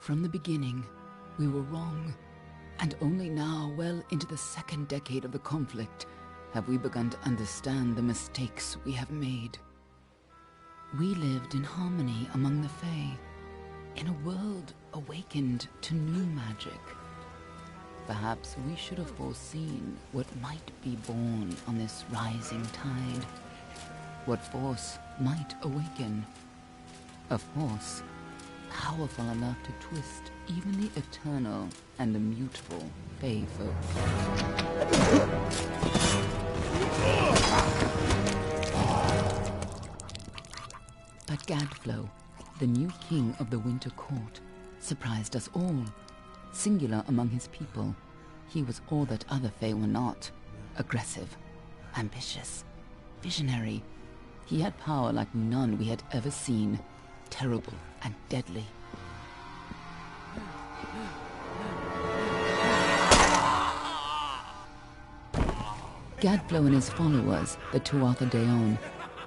From the beginning, we were wrong. And only now, well into the second decade of the conflict, have we begun to understand the mistakes we have made. We lived in harmony among the Fae, in a world awakened to new magic. Perhaps we should have foreseen what might be born on this rising tide. What force might awaken. A force powerful enough to twist even the eternal and the mutable Fae folk. But Gadflow, the new king of the Winter Court, surprised us all. Singular among his people, he was all that other Fae were not. Aggressive, ambitious, visionary. He had power like none we had ever seen, terrible and deadly. Gadflow and his followers, the Tuatha Deon,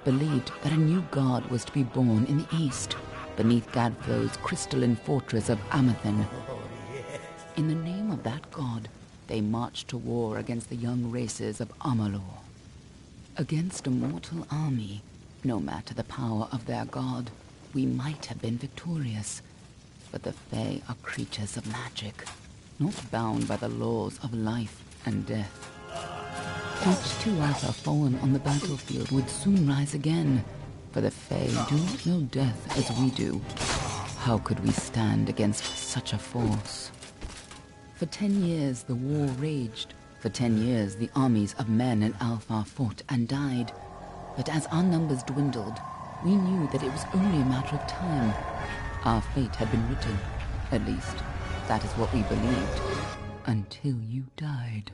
believed that a new god was to be born in the east, beneath Gadflow's crystalline fortress of Amathen. In the name of that god, they marched to war against the young races of Amalur. Against a mortal army, no matter the power of their god, we might have been victorious. But the Fae are creatures of magic, not bound by the laws of life and death. Each Tuatha fallen on the battlefield would soon rise again, for the Fae do not know death as we do. How could we stand against such a force? For 10 years the war raged. For 10 years the armies of Men and Alpha fought and died. But as our numbers dwindled, we knew that it was only a matter of time. Our fate had been written. At least, that is what we believed. Until you died.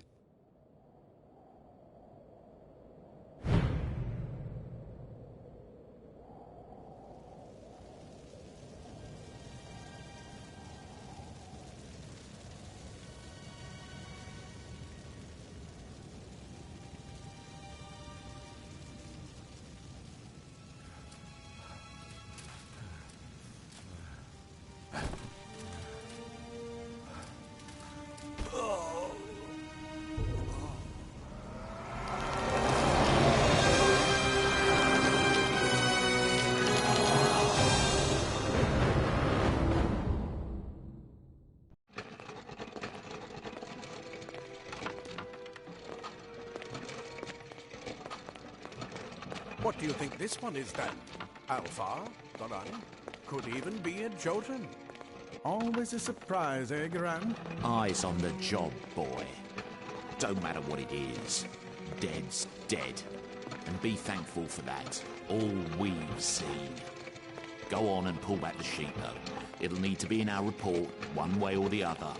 What do you think this one is then? Alpha, Garan? Could even be a Jotun. Always a surprise, eh, Garan? Eyes on the job, boy. Don't matter what it is. Dead's dead. And be thankful for that. All we've seen. Go on and pull back the sheet, though. It'll need to be in our report, one way or the other.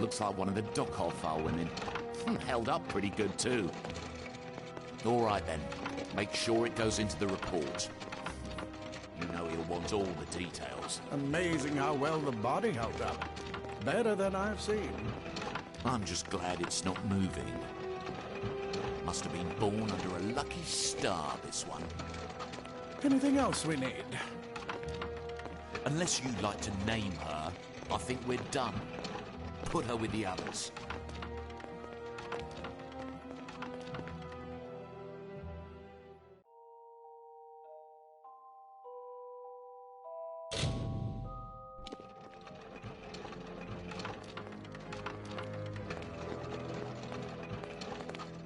looks like one of the Dockhofar women. Held up pretty good, too. All right, then. Make sure it goes into the report. You know he'll want all the details. Amazing how well the body held up. Better than I've seen. I'm just glad it's not moving. Must have been born under a lucky star, this one. Anything else we need? Unless you'd like to name her, I think we're done. Put her with the others.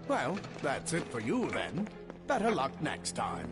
Well, that's it for you then. Better luck next time.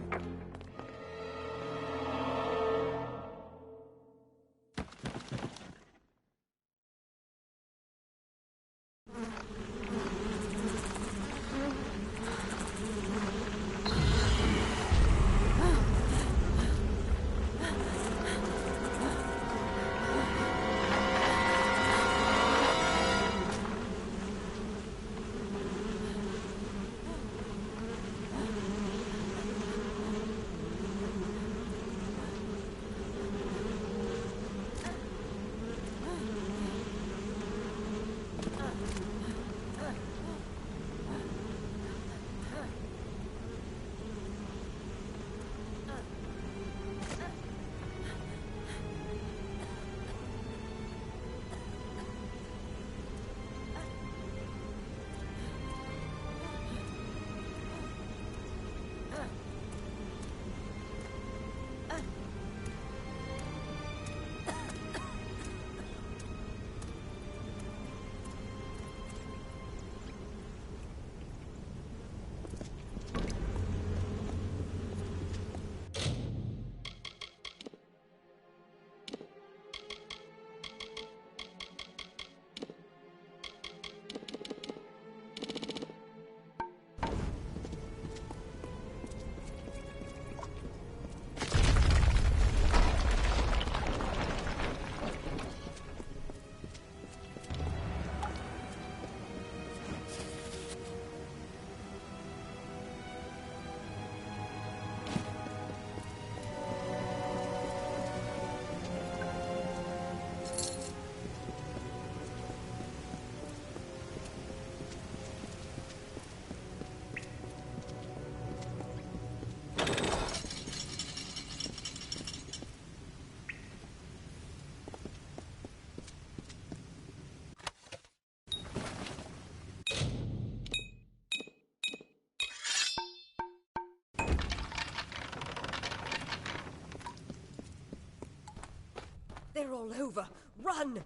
They're all over. Run!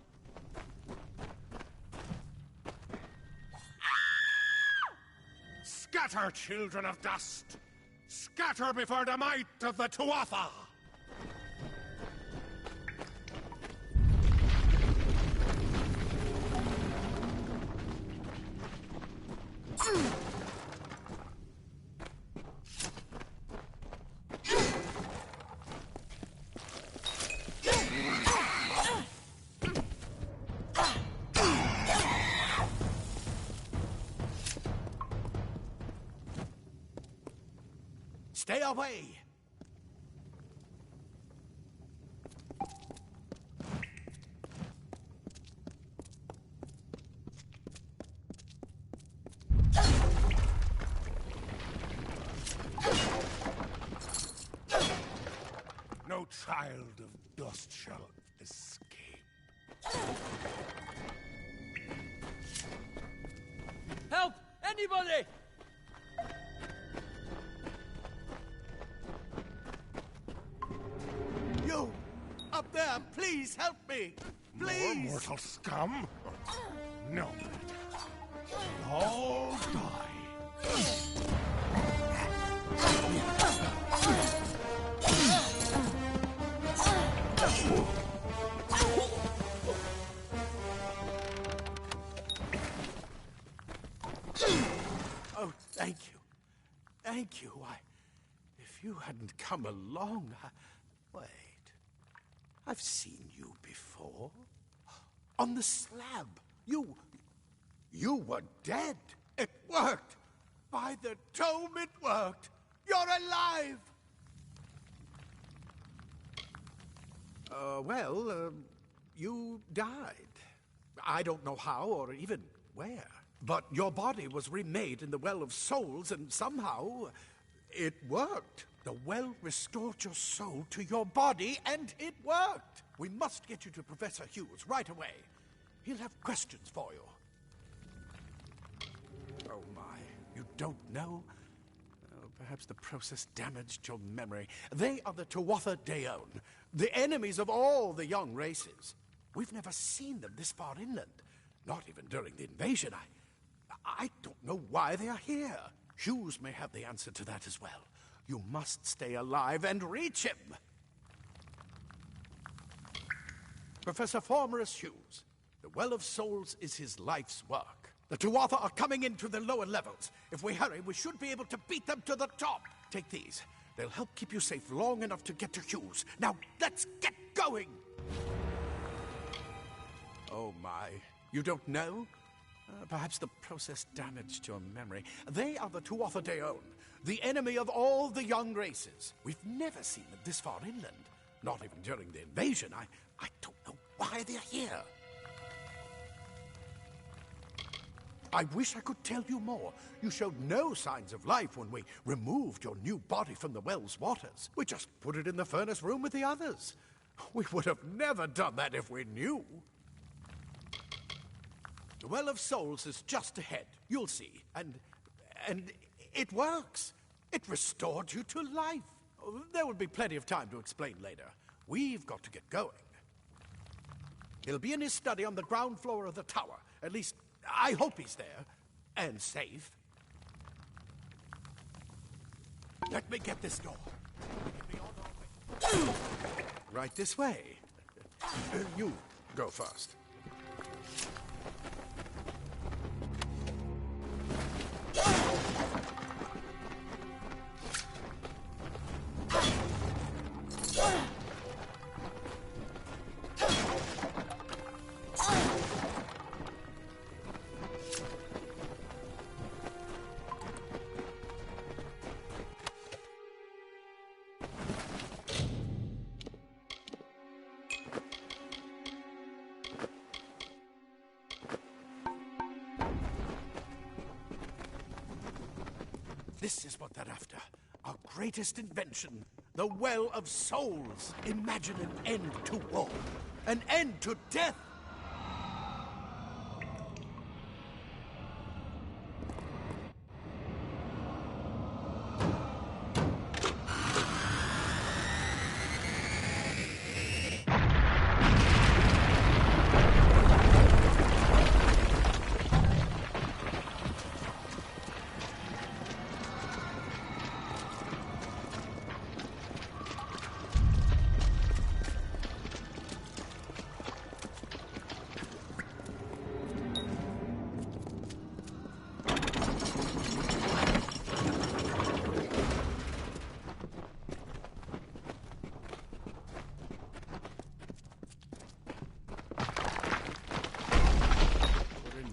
Scatter, children of dust! Scatter before the might of the Tuatha! Stay away! No child of dust shall escape. Help! Anybody! You! Up there! Please help me! More Please! mortal scum? No matter. All die. Oh, thank you. Thank you. If you hadn't come along, Wait. I've seen you before. On the slab. You were dead. It worked. By the tome, it worked. You're alive. You died. I don't know how or even where. But your body was remade in the Well of Souls, and somehow it worked. The well restored your soul to your body, and it worked. We must get you to Professor Hughes right away. He'll have questions for you. Oh, my. You don't know? Perhaps the process damaged your memory. They are the Tuatha Deon, the enemies of all the young races. We've never seen them this far inland, not even during the invasion. I don't know why they are here. Hughes may have the answer to that as well. You must stay alive and reach him. Professor Formerus Hughes, the Well of Souls is his life's work. The Tuatha are coming into the lower levels. If we hurry, we should be able to beat them to the top. Take these. They'll help keep you safe long enough to get to Hughes. Now, let's get going! Oh, my. You don't know? Perhaps the process damaged your memory. They are the Tuatha Deon, the enemy of all the young races. We've never seen them this far inland. Not even during the invasion. I don't know why they're here. I wish I could tell you more. You showed no signs of life when we removed your new body from the well's waters. We just put it in the furnace room with the others. We would have never done that if we knew. The Well of Souls is just ahead. You'll see. And it works. It restored you to life. There will be plenty of time to explain later. We've got to get going. He'll be in his study on the ground floor of the tower. At least, I hope he's there. And safe. Let me get this door. We can be on our way. Right this way. You go first. This is what they're after. Our greatest invention. The Well of Souls. Imagine an end to war. An end to death.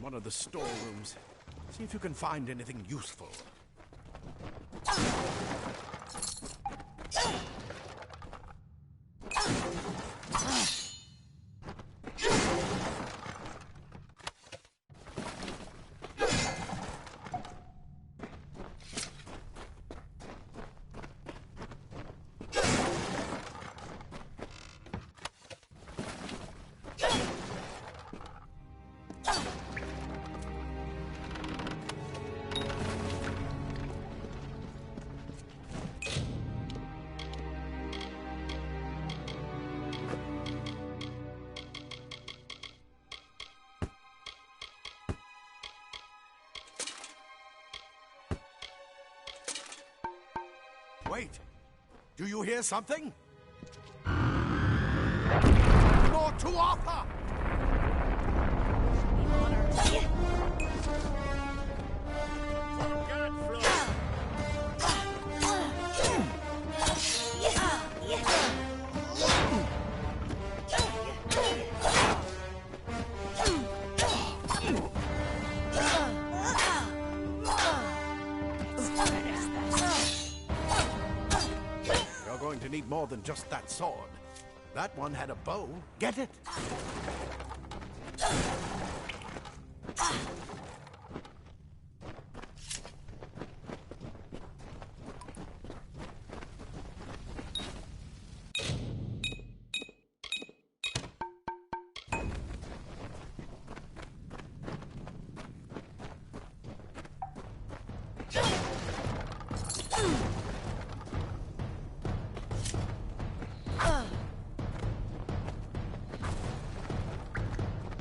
One of the storerooms. See if you can find anything useful. Wait! Do you hear something? More Tuatha! going to need more than just that sword. That one had a bow. Get it?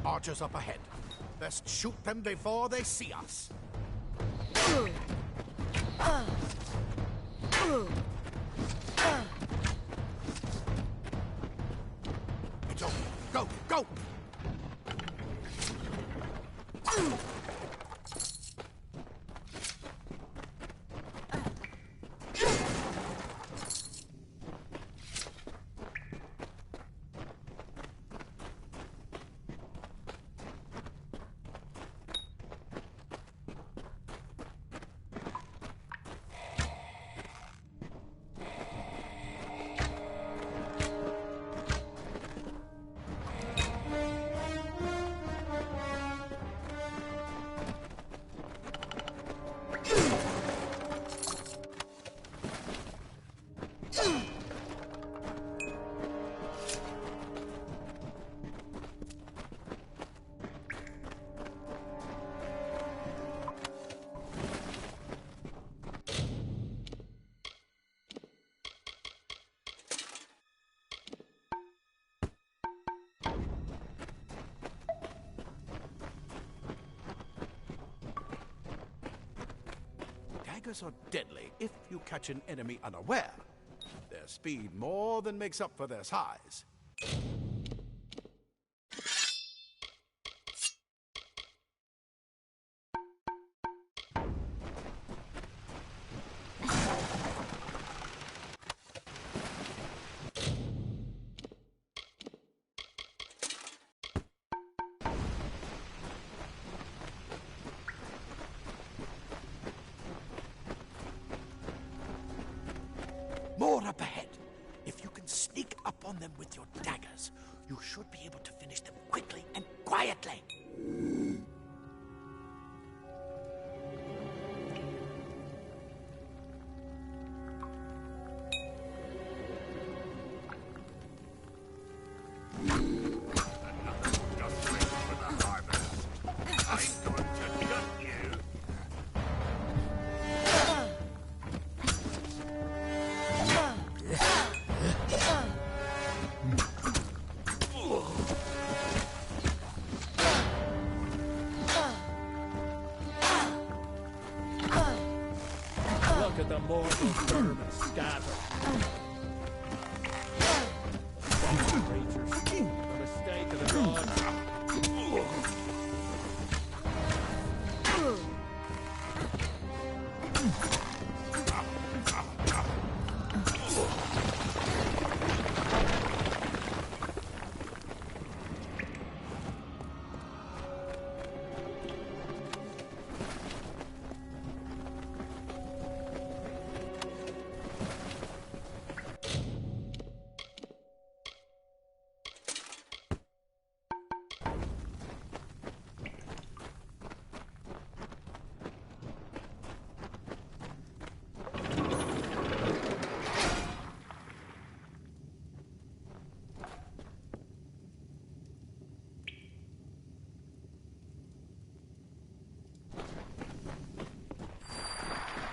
Archers up ahead. Best shoot them before they see us. It's over. Go, go! Daggers are deadly if you catch an enemy unaware. Their speed more than makes up for their size. More up ahead. If you can sneak up on them with your daggers, you should be able to finish them quickly and quietly. Just wait for the harvest. I'm going to gut you. Look at the mortal vermin scattered. Creatures, a mistake of the gods.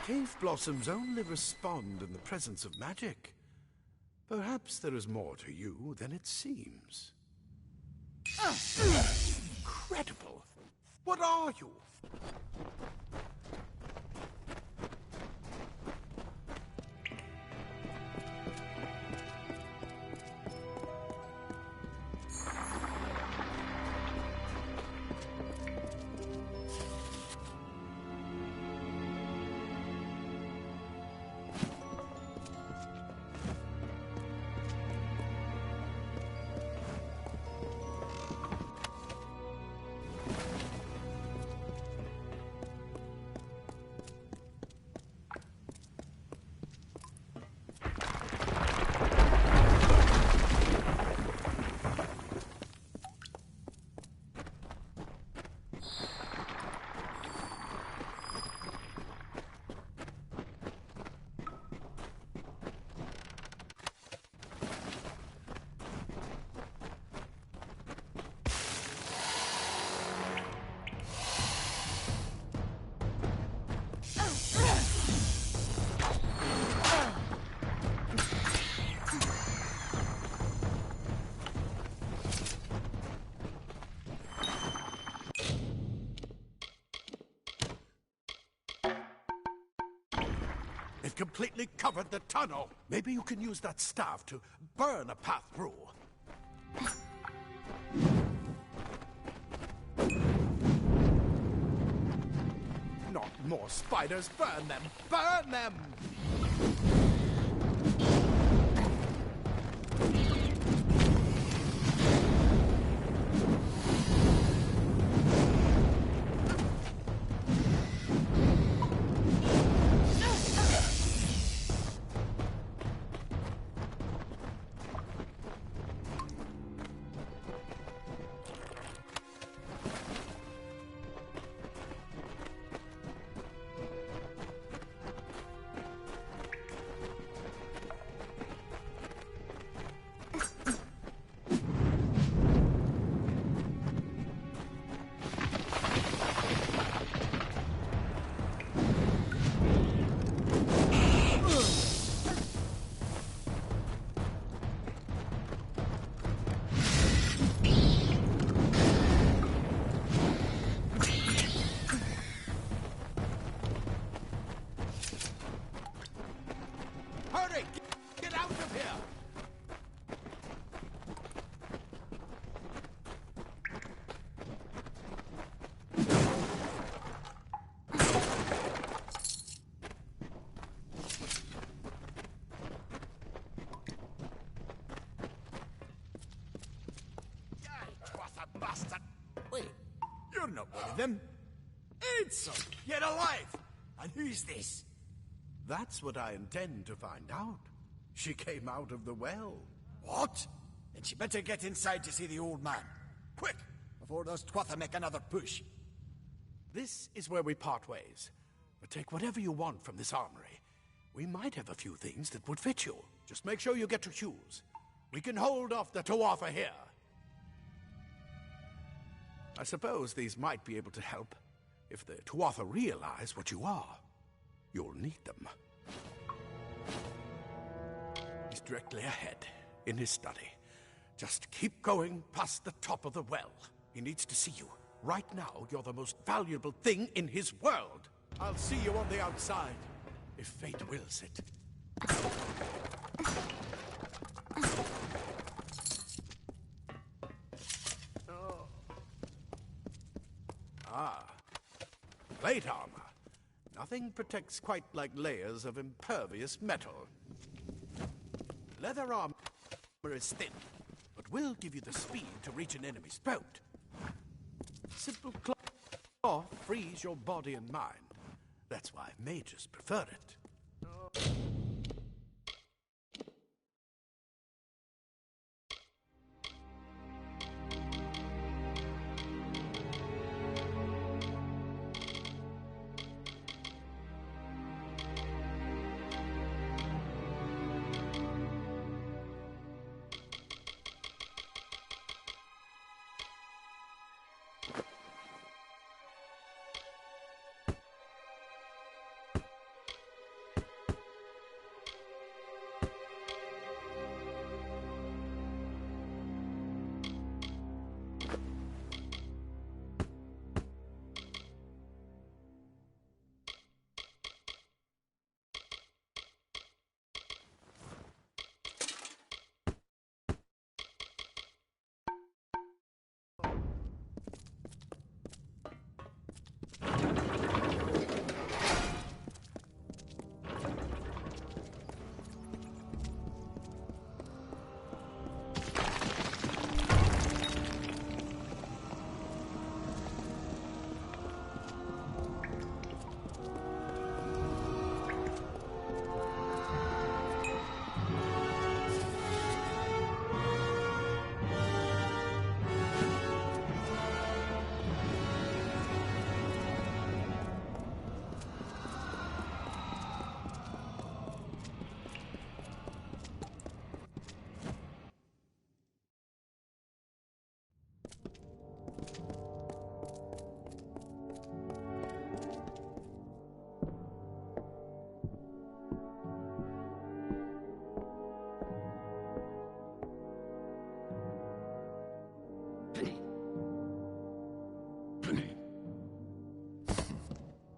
Cave blossoms only respond in the presence of magic. Perhaps there is more to you than it seems. Incredible! What are you? We've completely covered the tunnel. Maybe you can use that staff to burn a path through. Not more spiders. Burn them! Burn them! Hurry! Get out of here! Bastard! Wait, you're not one of them. It's yet alive. And who's this? That's what I intend to find out. She came out of the well. What? Then she better get inside to see the old man. Quick, before those Twatha make another push. This is where we part ways. But take whatever you want from this armory. We might have a few things that would fit you. Just make sure you get to choose. We can hold off the Tuatha here. I suppose these might be able to help. If the Tuatha realize what you are, you'll need them. He's directly ahead, in his study. Just keep going past the top of the well. He needs to see you. Right now, you're the most valuable thing in his world. I'll see you on the outside, if fate wills it. Plate armor. Nothing protects quite like layers of impervious metal. Leather armor is thin, but will give you the speed to reach an enemy's throat. Simple cloth frees your body and mind. That's why mages prefer it.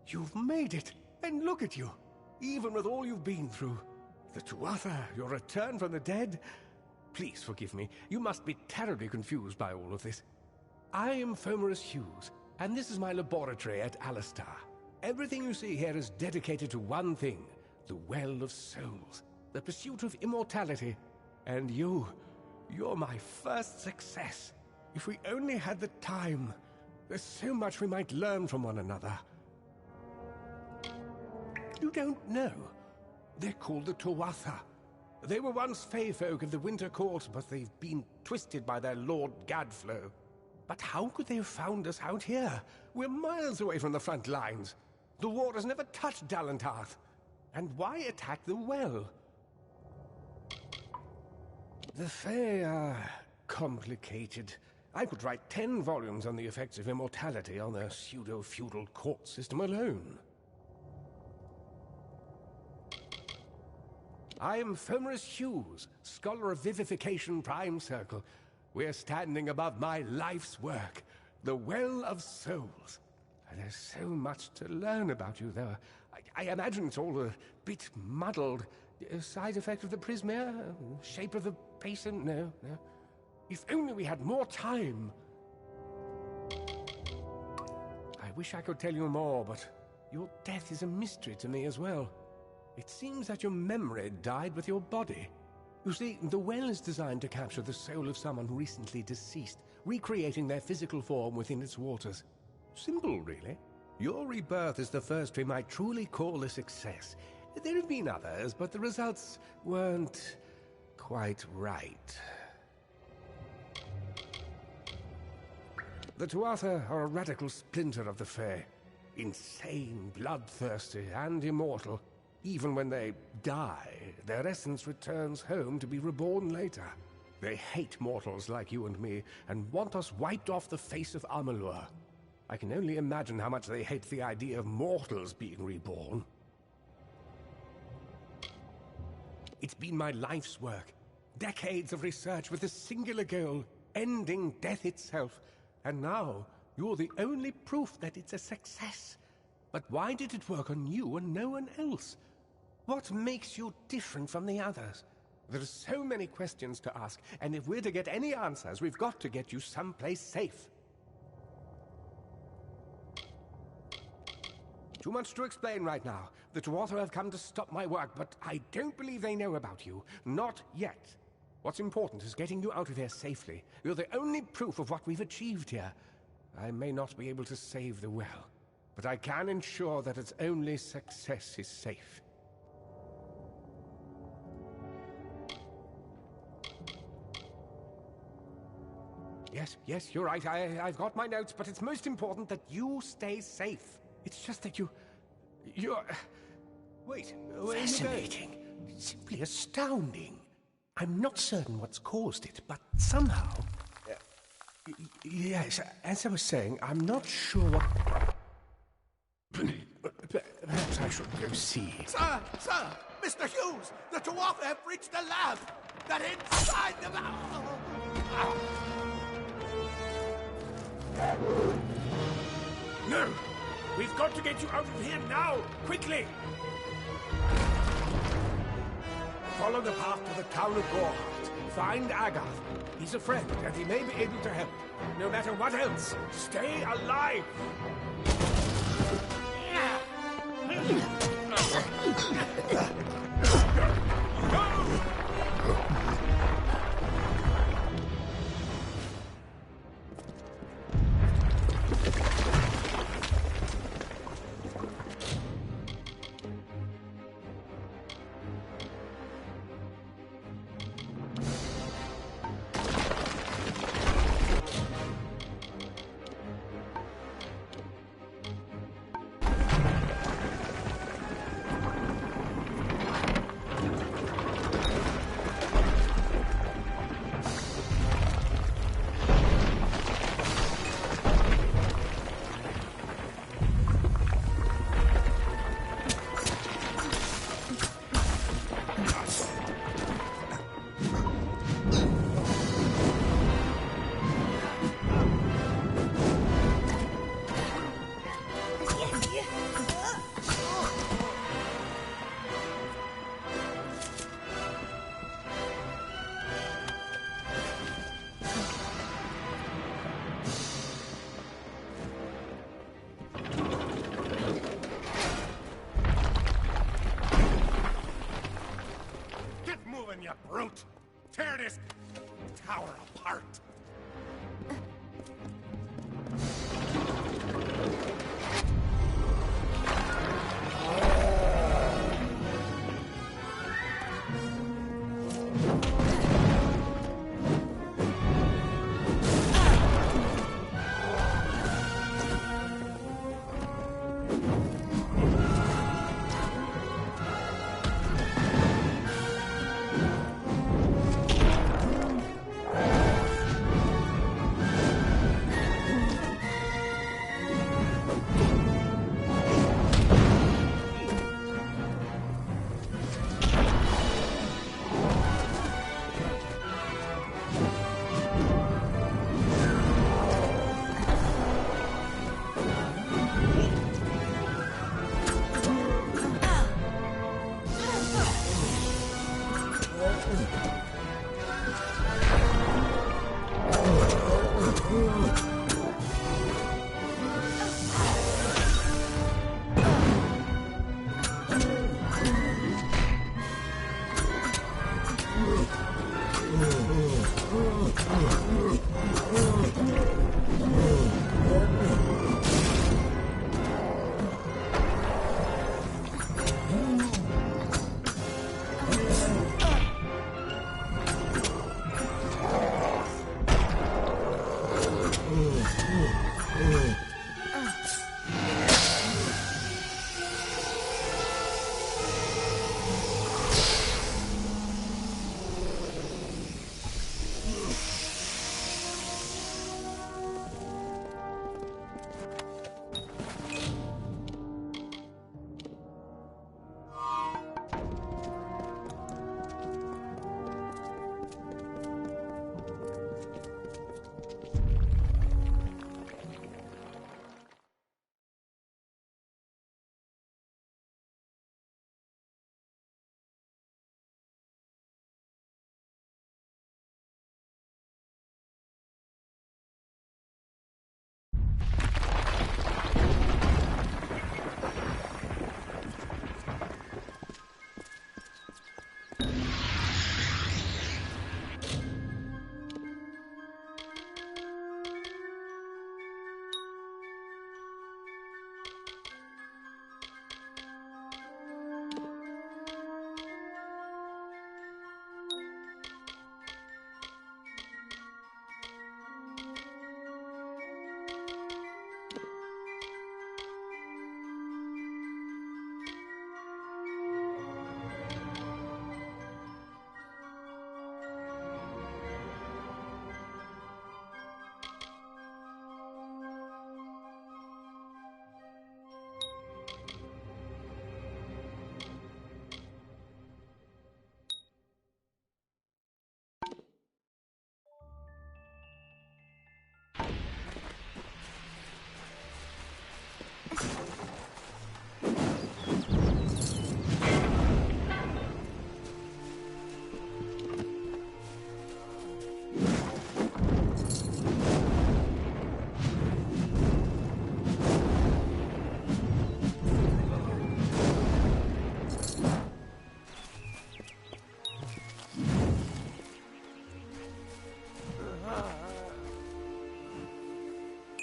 You've made it, and look at you. even with all you've been through. The Tuatha, your return from the dead? Please forgive me. You must be terribly confused by all of this. I am Fomerus Hughes, and this is my laboratory at Alistar. Everything you see here is dedicated to one thing, the Well of Souls, the pursuit of immortality. And you're my first success. If we only had the time, there's so much we might learn from one another. You don't know. They're called the Tuatha. They were once Fey folk of the Winter Court, but they've been twisted by their Lord Gadflow. But how could they have found us out here? We're miles away from the front lines. The war has never touched Dalantarth. And why attack the well? The Fae are complicated. I could write 10 volumes on the effects of immortality on their pseudo-feudal court system alone. I am Fomerus Hughes, Scholar of Vivification Prime Circle. We're standing above my life's work, the Well of Souls. And there's so much to learn about you, though. I imagine it's all a bit muddled. A side effect of the prismere? Shape of the basin? No. If only we had more time. I wish I could tell you more, but your death is a mystery to me as well. It seems that your memory died with your body. You see, the well is designed to capture the soul of someone recently deceased, recreating their physical form within its waters. Simple, really. Your rebirth is the first we might truly call a success. There have been others, but the results weren't quite right. The Tuatha are a radical splinter of the Fae. Insane, bloodthirsty, and immortal. Even when they die, their essence returns home to be reborn later. They hate mortals like you and me, and want us wiped off the face of Amalur. I can only imagine how much they hate the idea of mortals being reborn. It's been my life's work. Decades of research with a singular goal, ending death itself. And now, you're the only proof that it's a success. But why did it work on you and no one else? What makes you different from the others? There are so many questions to ask, and if we're to get any answers, we've got to get you someplace safe. Too much to explain right now. The Tuatha have come to stop my work, but I don't believe they know about you. Not yet. What's important is getting you out of here safely. You're the only proof of what we've achieved here. I may not be able to save the well, but I can ensure that its only success is safe. Yes, you're right. I've got my notes, but it's most important that you stay safe. It's just that you're... Wait, where are you going? Fascinating. Simply astounding. I'm not certain what's caused it, but somehow... yes, as I was saying, I'm not sure what... Perhaps I should go see. Sir! Mr. Hughes! The Tuatha have reached the lab! They're inside the lab! No! We've got to get you out of here now! Quickly! Follow the path to the town of Gorhart. Find Agath. He's a friend, and he may be able to help. No matter what else, stay alive! you brute! Tear this tower apart!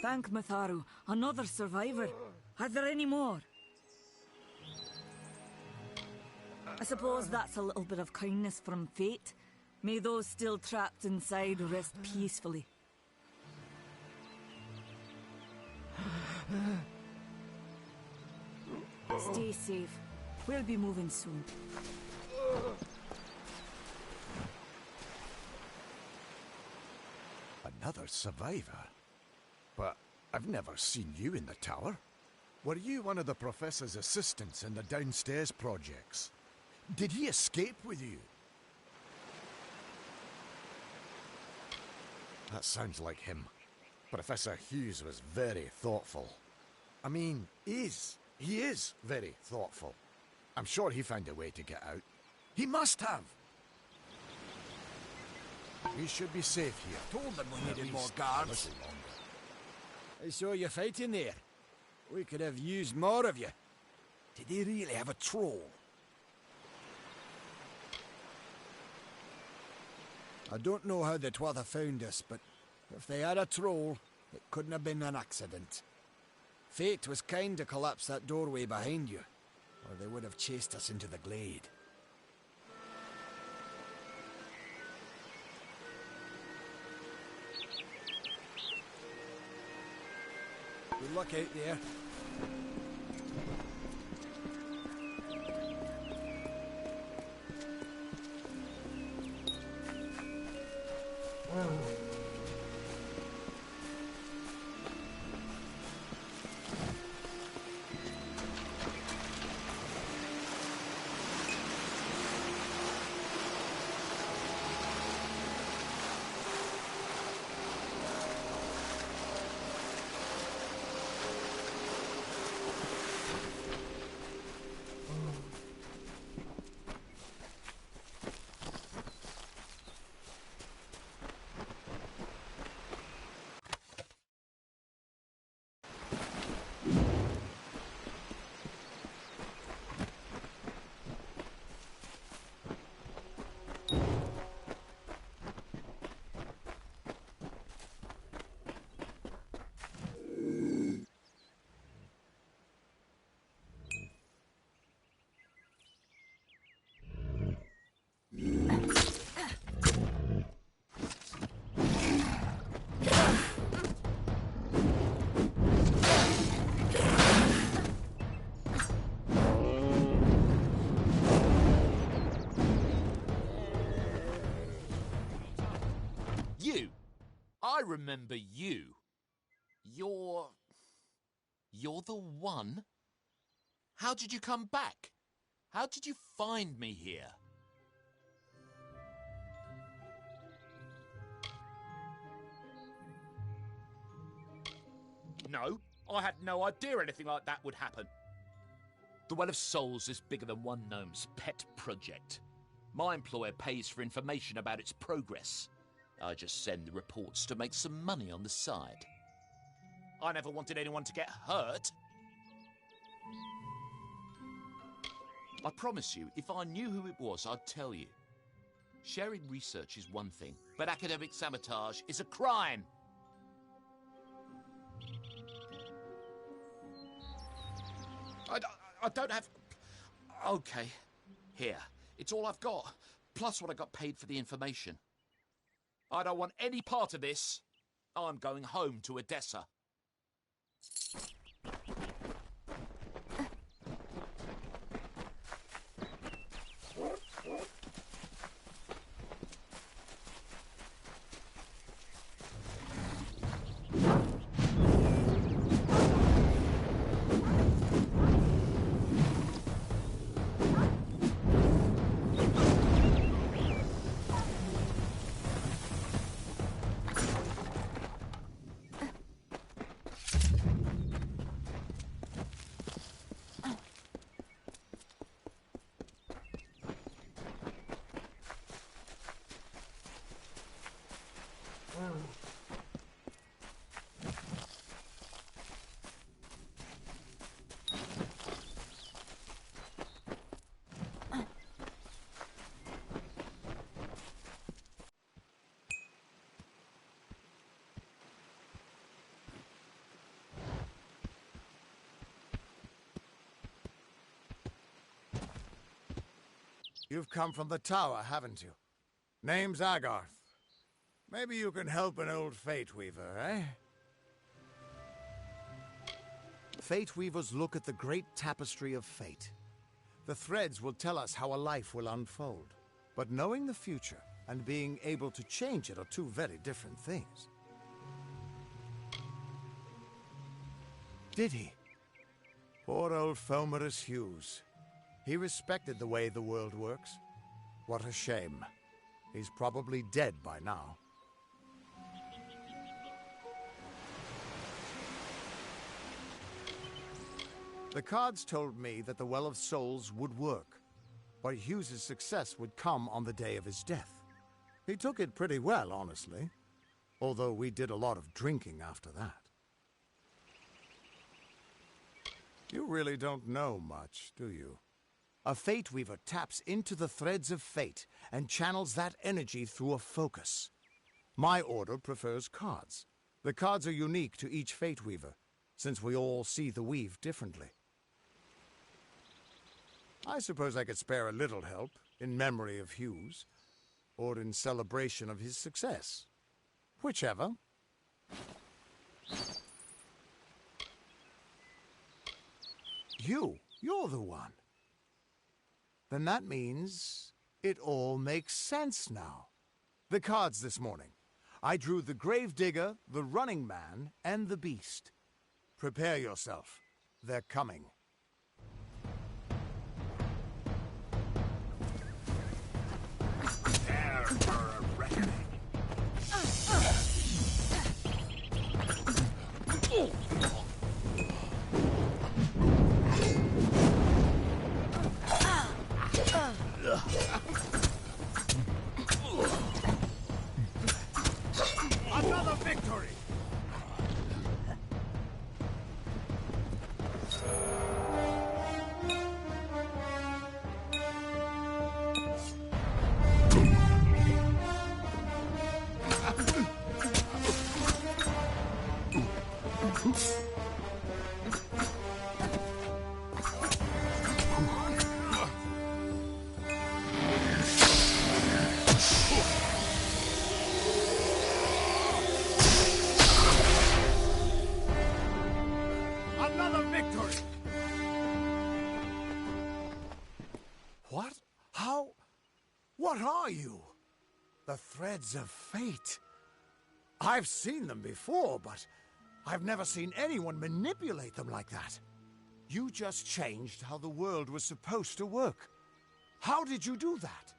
Thank Matharu. Another survivor. Are there any more? I suppose that's a little bit of kindness from fate. May those still trapped inside rest peacefully. Stay safe. We'll be moving soon. Another survivor? But I've never seen you in the tower. Were you one of the Professor's assistants in the downstairs projects? Did he escape with you? That sounds like him. Professor Hughes was very thoughtful. I mean, he is very thoughtful. I'm sure he found a way to get out. He must have! We should be safe here. Told them we needed more guards. I saw you fighting there. We could have used more of you. Did they really have a troll? I don't know how the Twatha found us, but if they had a troll, it couldn't have been an accident. Fate was kind to collapse that doorway behind you, or they would have chased us into the glade. Good luck out there. You! I remember you. You're the one? How did you come back? How did you find me here? No, I had no idea anything like that would happen. The Well of Souls is bigger than one gnome's pet project. My employer pays for information about its progress. I just send the reports to make some money on the side. I never wanted anyone to get hurt. I promise you, if I knew who it was, I'd tell you. Sharing research is one thing, but academic sabotage is a crime. I don't have... Okay, here. It's all I've got, plus what I got paid for the information. I don't want any part of this. I'm going home to Odessa. You've come from the tower, haven't you? Name's Agarth. Maybe you can help an old Fate Weaver, eh? Fate Weavers look at the great tapestry of fate. The threads will tell us how a life will unfold. But knowing the future and being able to change it are two very different things. Did he? Poor old Fomerus Hughes. He respected the way the world works. What a shame. He's probably dead by now. The cards told me that the Well of Souls would work, but Hughes's success would come on the day of his death. He took it pretty well, honestly, although we did a lot of drinking after that. You really don't know much, do you? A Fate Weaver taps into the threads of fate and channels that energy through a focus. My order prefers cards. The cards are unique to each Fate Weaver, since we all see the weave differently. I suppose I could spare a little help in memory of Hughes, or in celebration of his success. Whichever. You're the one. Then that means it all makes sense now. The cards this morning. I drew the Gravedigger, the Running Man, and the Beast. Prepare yourself. They're coming. There for a reckoning. Another victory! Another victory! What? How? What are you? The threads of fate. I've seen them before, but I've never seen anyone manipulate them like that. You just changed how the world was supposed to work. How did you do that?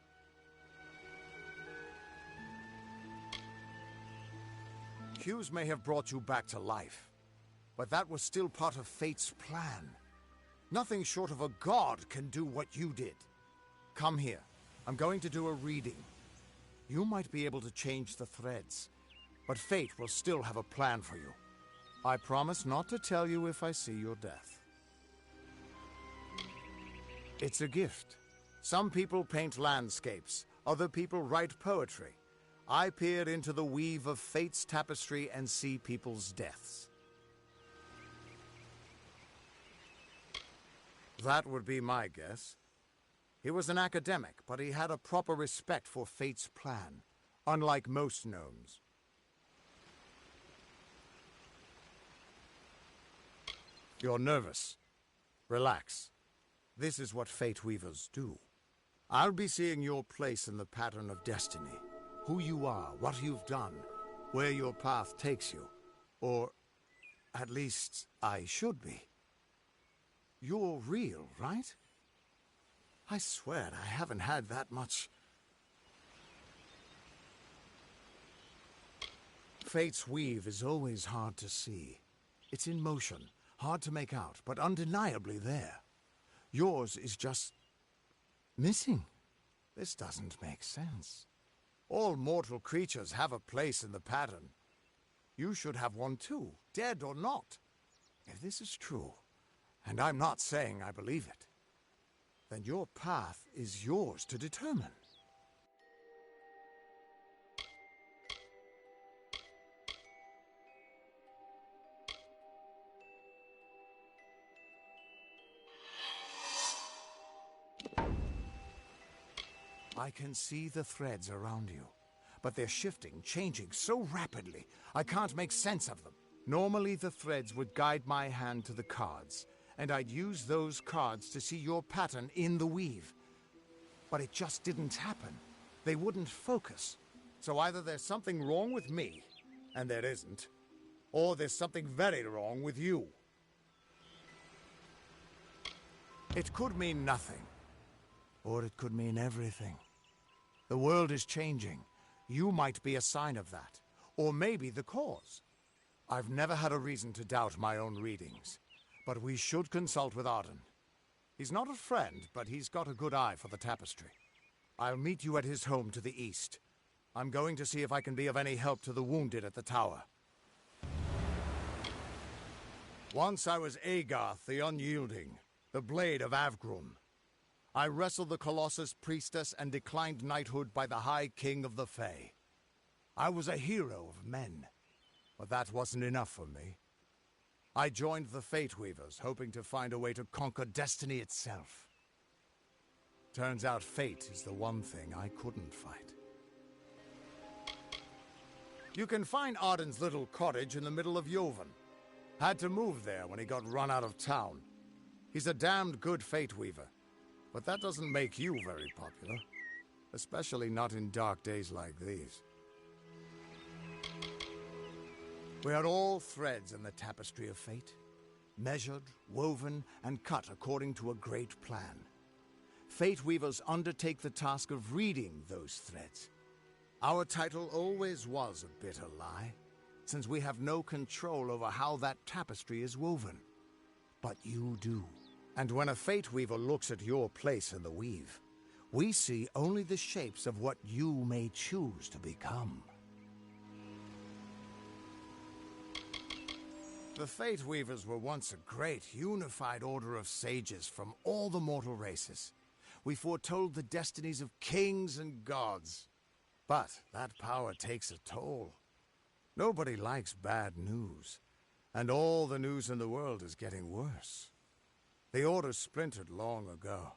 Hughes may have brought you back to life, but that was still part of fate's plan. Nothing short of a god can do what you did. Come here. I'm going to do a reading. You might be able to change the threads, but fate will still have a plan for you. I promise not to tell you if I see your death. It's a gift. Some people paint landscapes, other people write poetry. I peer into the weave of fate's tapestry and see people's deaths. That would be my guess. He was an academic, but he had a proper respect for fate's plan, unlike most gnomes. You're nervous. Relax. This is what Fate Weavers do. I'll be seeing your place in the pattern of destiny. Who you are, what you've done, where your path takes you. Or, at least, I should be. You're real, right? I swear I haven't had that much. Fate's weave is always hard to see. It's in motion, hard to make out, but undeniably there. Yours is just missing. This doesn't make sense. All mortal creatures have a place in the pattern. You should have one too, dead or not. If this is true, and I'm not saying I believe it, then your path is yours to determine. I can see the threads around you, but they're shifting, changing so rapidly, I can't make sense of them. Normally the threads would guide my hand to the cards, and I'd use those cards to see your pattern in the weave. But it just didn't happen. They wouldn't focus. So either there's something wrong with me, and there isn't, or there's something very wrong with you. It could mean nothing, or it could mean everything. The world is changing. You might be a sign of that, or maybe the cause. I've never had a reason to doubt my own readings. But we should consult with Arden. He's not a friend, but he's got a good eye for the tapestry. I'll meet you at his home to the east. I'm going to see if I can be of any help to the wounded at the tower. Once I was Agarth the Unyielding, the Blade of Avgrun. I wrestled the Colossus priestess and declined knighthood by the High King of the Fae. I was a hero of men, but that wasn't enough for me. I joined the Fate Weavers, hoping to find a way to conquer destiny itself. Turns out fate is the one thing I couldn't fight. You can find Arden's little cottage in the middle of Joven. Had to move there when he got run out of town. He's a damned good Fate Weaver, but that doesn't make you very popular. Especially not in dark days like these. We are all threads in the tapestry of fate, measured, woven, and cut according to a great plan. Fate Weavers undertake the task of reading those threads. Our title always was a bitter lie, since we have no control over how that tapestry is woven. But you do. And when a Fate Weaver looks at your place in the weave, we see only the shapes of what you may choose to become. The Fate Weavers were once a great, unified order of sages from all the mortal races. We foretold the destinies of kings and gods. But that power takes a toll. Nobody likes bad news, and all the news in the world is getting worse. The Order splintered long ago.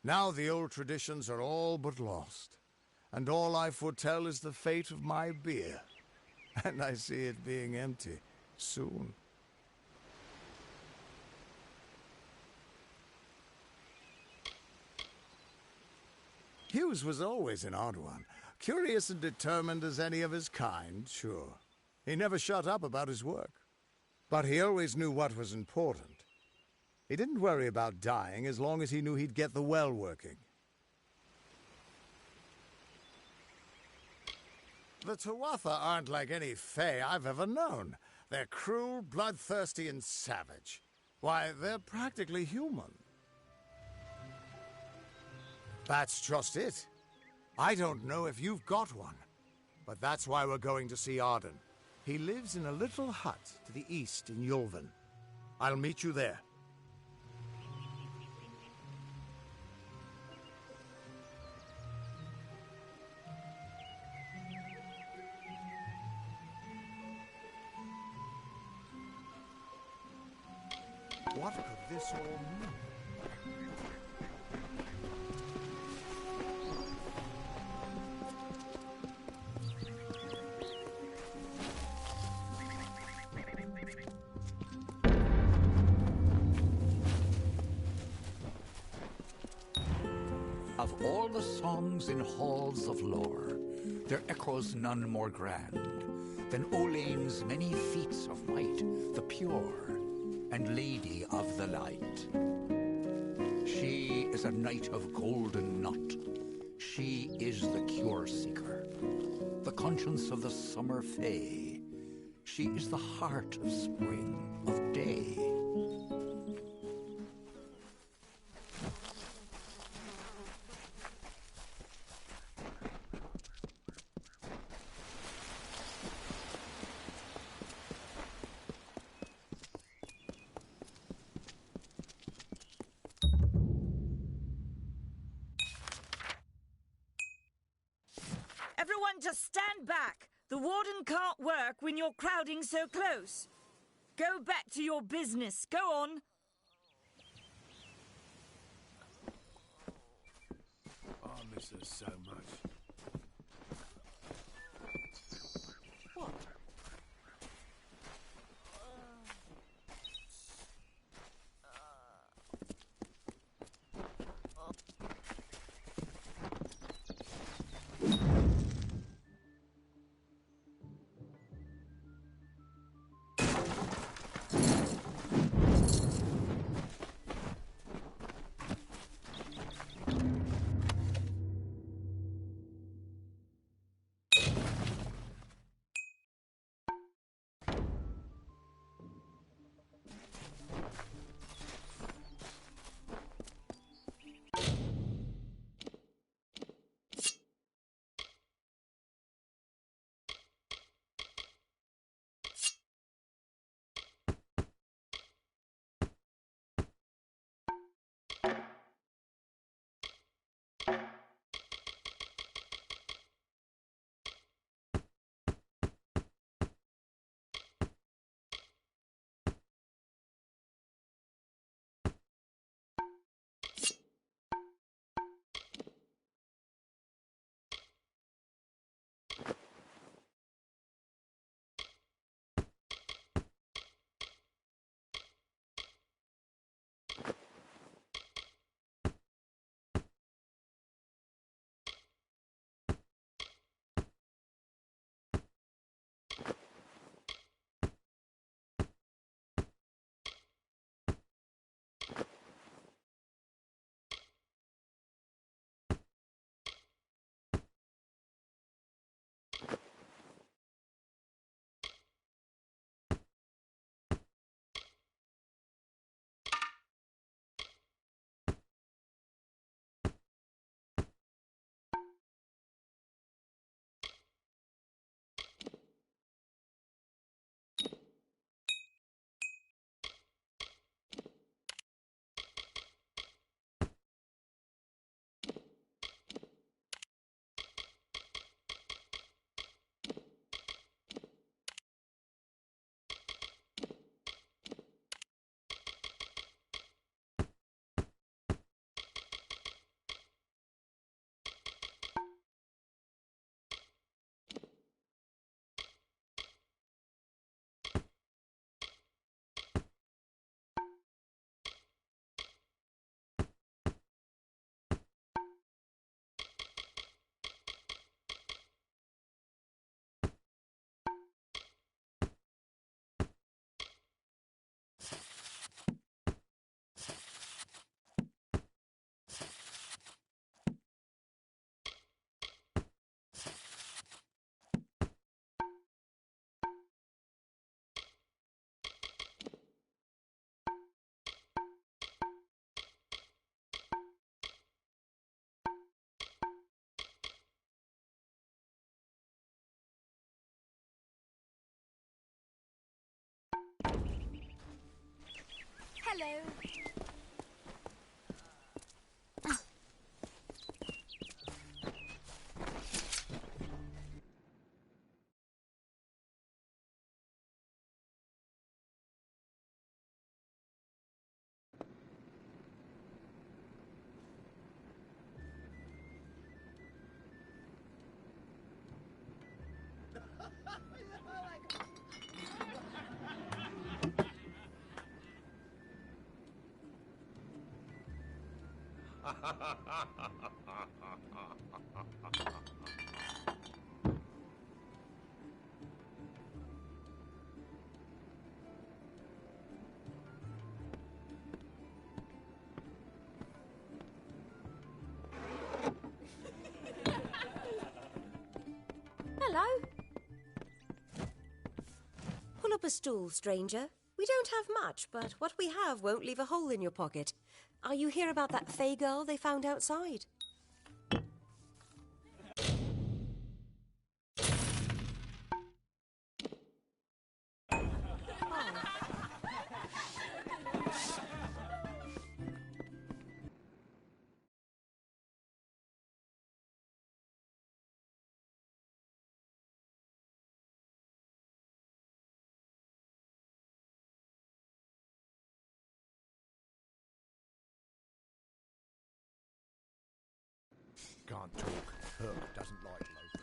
Now the old traditions are all but lost, and all I foretell is the fate of my beer. And I see it being empty soon. Hughes was always an odd one. Curious and determined as any of his kind, sure. He never shut up about his work. But he always knew what was important. He didn't worry about dying as long as he knew he'd get the well working. The Tuatha aren't like any Fae I've ever known. They're cruel, bloodthirsty, and savage. Why, they're practically human. That's just it. I don't know if you've got one, but that's why we're going to see Arden. He lives in a little hut to the east in Yulven. I'll meet you there. What could this all mean? Of all the songs in halls of lore, there echoes none more grand than Olain's many feats of might, the pure and lady of the light. She is a knight of golden knot. She is the cure seeker, the conscience of the summer fae. She is the heart of spring, of day. Everyone just stand back. The warden can't work when you're crowding so close. Go back to your business. Go on. I miss her so much. What? Hello. Hello. Pull up a stool, stranger. We don't have much, but what we have won't leave a hole in your pocket. Are you here about that Fey girl they found outside? Can't talk. Herc doesn't like low